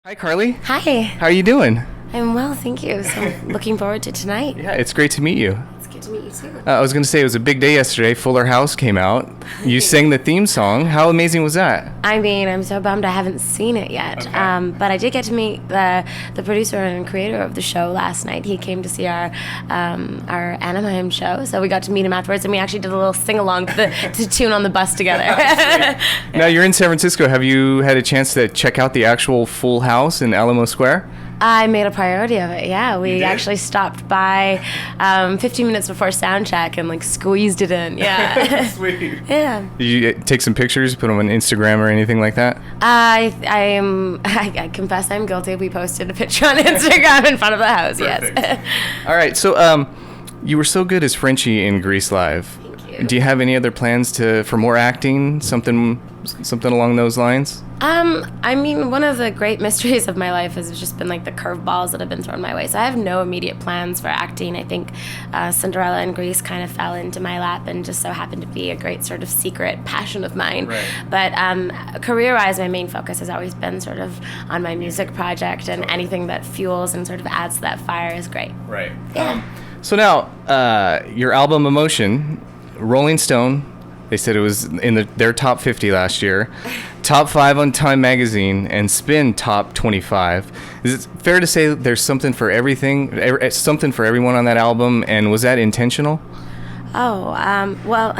Hi, Carly. Hi. How are you doing? I'm well, thank you. So looking forward to tonight. Yeah, it's great to meet you. It's good to meet you too. I was going to say it was a big day yesterday. Fuller House came out. You sang the theme song. How amazing was that? I mean, I'm so bummed I haven't seen it yet. Okay. But I did get to meet the producer and creator of the show last night. He came to see our Anaheim show, so we got to meet him afterwards, and we actually did a little sing along to tune on the bus together. Now, you're in San Francisco. Have you had a chance to check out the actual Full House in Alamo Square? I made a priority of it. Yeah, You we did? actually stopped by 15 minutes before sound check and squeezed it in. Yeah. Sweet. Yeah. Did you take some pictures, put them on Instagram or anything like that? I confess I'm guilty. We posted a picture on Instagram in front of the house. Perfect. Yes. All right, so you were so good as Frenchie in Grease Live. Thank you. Do you have any other plans for more acting, something along those lines? I mean, one of the great mysteries of my life has just been the curveballs that have been thrown my way. So I have no immediate plans for acting. I think Cinderella and Grease kind of fell into my lap and just so happened to be a great sort of secret passion of mine. Right. But career-wise, my main focus has always been sort of on my music project, and anything that fuels and sort of adds to that fire is great. Right. Yeah. So now, your album Emotion, Rolling Stone, they said it was in their top 50 last year, top 5 on Time Magazine, and Spin top 25. Is it fair to say that there's something for everything, something for everyone on that album, and was that intentional? Oh, well,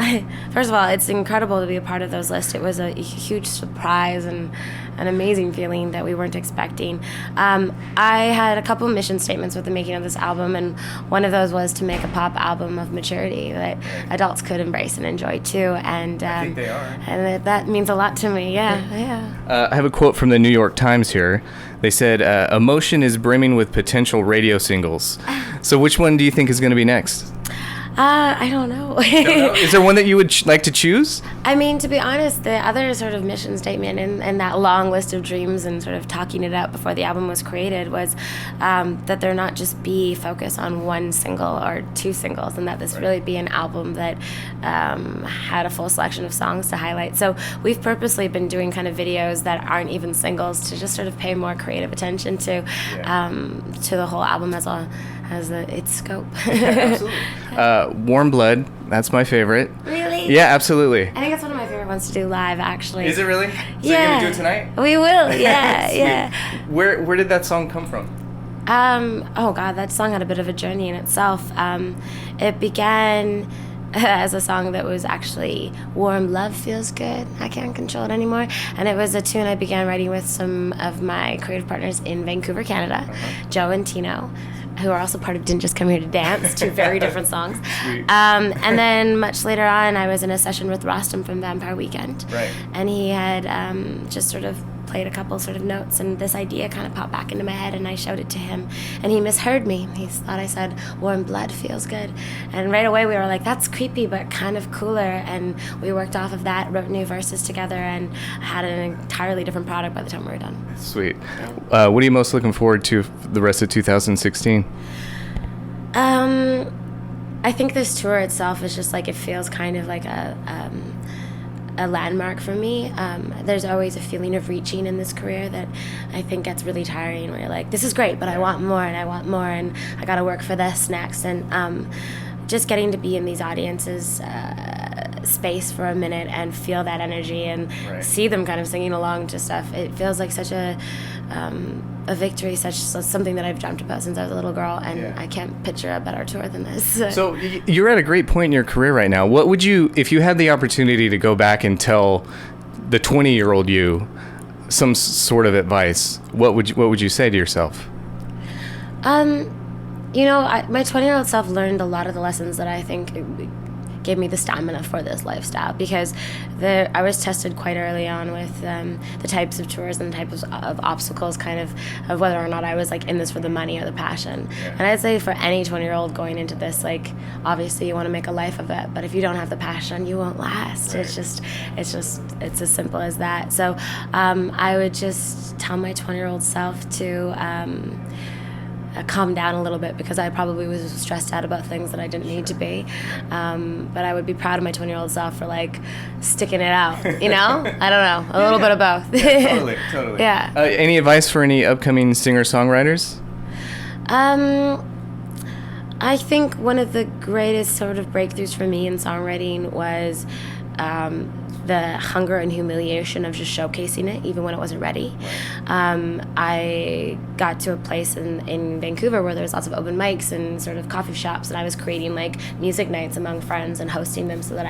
first of all, it's incredible to be a part of those lists. It was a huge surprise and an amazing feeling that we weren't expecting. I had a couple mission statements with the making of this album, and one of those was to make a pop album of maturity that adults could embrace and enjoy too. And I think they are. And that means a lot to me. Yeah. I have a quote from the New York Times here. They said, "Emotion is brimming with potential radio singles." So which one do you think is going to be next? I don't know. Is there one that you would like to choose? I mean, to be honest, the other sort of mission statement in that long list of dreams and sort of talking it out before the album was created was that there not just be focus on one single or two singles, and that this really be an album that had a full selection of songs to highlight. So we've purposely been doing kind of videos that aren't even singles to just sort of pay more creative attention to the whole album as its scope. Absolutely. Warmblood, that's my favorite. Really? Yeah, absolutely. I think it's one of my favorite ones to do live, actually. Is it really? So Yeah. you're gonna do it tonight? We will, yeah, Sweet. yeah. Where did that song come from? Oh God, that song had a bit of a journey in itself. It began as a song that was actually Warm Love Feels Good. I can't control it anymore. And it was a tune I began writing with some of my creative partners in Vancouver, Canada, Joe and Tino, who are also part of Didn't Just Come Here to Dance, two very different songs. Sweet. And then much later on, I was in a session with Rostam from Vampire Weekend. Right. And he had just sort of played a couple sort of notes, and this idea kind of popped back into my head, and I showed it to him, and he misheard me. He thought I said warm blood feels good, and right away we were like, that's creepy but kind of cooler, and we worked off of that, wrote new verses together, and had an entirely different product by the time we were done. Sweet. What are you most looking forward to the rest of 2016? I think this tour itself is just it feels kind of like a landmark for me. There's always a feeling of reaching in this career that I think gets really tiring, where you're like, this is great, but I want more, and I want more, and I gotta work for this next. And just getting to be in these audiences space for a minute and feel that energy and see them kind of singing along to stuff, it feels like such a victory, something that I've dreamt about since I was a little girl, and I can't picture a better tour than this. So you're at a great point in your career right now. What would you, if you had the opportunity to go back and tell the 20-year-old you some sort of advice, what would you say to yourself? My 20-year-old self learned a lot of the lessons that I think gave me the stamina for this lifestyle, because I was tested quite early on with the types of tours and the types of obstacles, kind of whether or not I was in this for the money or the passion. And I'd say for any 20-year-old going into this, obviously you want to make a life of it, but if you don't have the passion, you won't last. It's as simple as that. So I would just tell my 20-year-old self to calm down a little bit, because I probably was stressed out about things that I didn't need to be. But I would be proud of my 20-year-old self for like sticking it out, you know? I don't know, a little bit of both. Yeah, totally. Yeah. Any advice for any upcoming singer-songwriters? I think one of the greatest sort of breakthroughs for me in songwriting was the hunger and humiliation of just showcasing it, even when it wasn't ready. I got to a place in Vancouver where there was lots of open mics and sort of coffee shops, and I was creating like music nights among friends and hosting them so that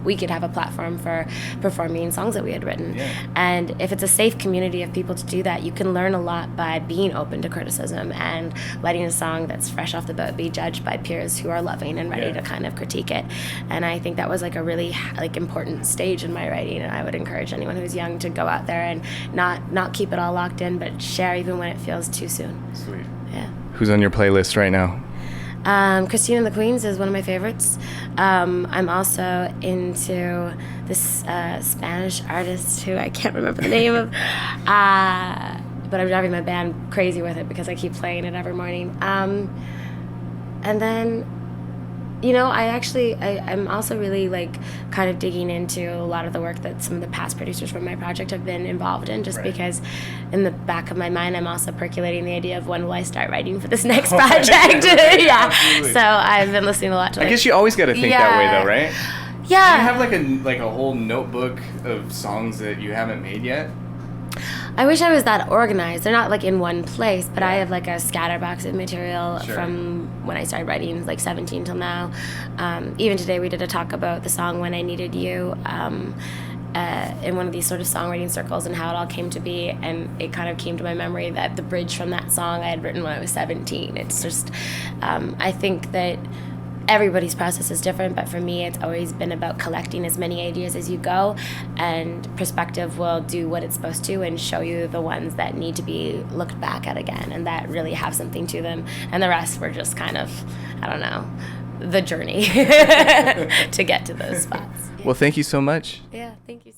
we could have a platform for performing songs that we had written. Yeah. And if it's a safe community of people to do that, you can learn a lot by being open to criticism and letting a song that's fresh off the boat be judged by peers who are loving and ready to kind of critique it. And I think that was like a really like important stage in my writing, and I would encourage anyone who's young to go out there and not keep it all locked in, but share even when it feels too soon. Sweet. Yeah. Who's on your playlist right now? Christine and the Queens is one of my favorites. I'm also into this Spanish artist who I can't remember the name of, but I'm driving my band crazy with it because I keep playing it every morning. And then, you know, I'm also really like kind of digging into a lot of the work that some of the past producers from my project have been involved in, just because in the back of my mind I'm also percolating the idea of when will I start writing for this next project. Yeah. Absolutely. So I've been listening a lot to I guess you always got to think that way though, right? Yeah. Do you have like a whole notebook of songs that you haven't made yet? I wish I was that organized. They're not like in one place, but I have like a scatterbox of material from when I started writing, like 17 till now. Even today we did a talk about the song When I Needed You in one of these sort of songwriting circles and how it all came to be, and it kind of came to my memory that the bridge from that song I had written when I was 17. It's just, I think that everybody's process is different, but for me it's always been about collecting as many ideas as you go, and perspective will do what it's supposed to and show you the ones that need to be looked back at again and that really have something to them, and the rest were just kind of, I don't know, the journey to get to those spots. Well, thank you so much. Yeah, thank you.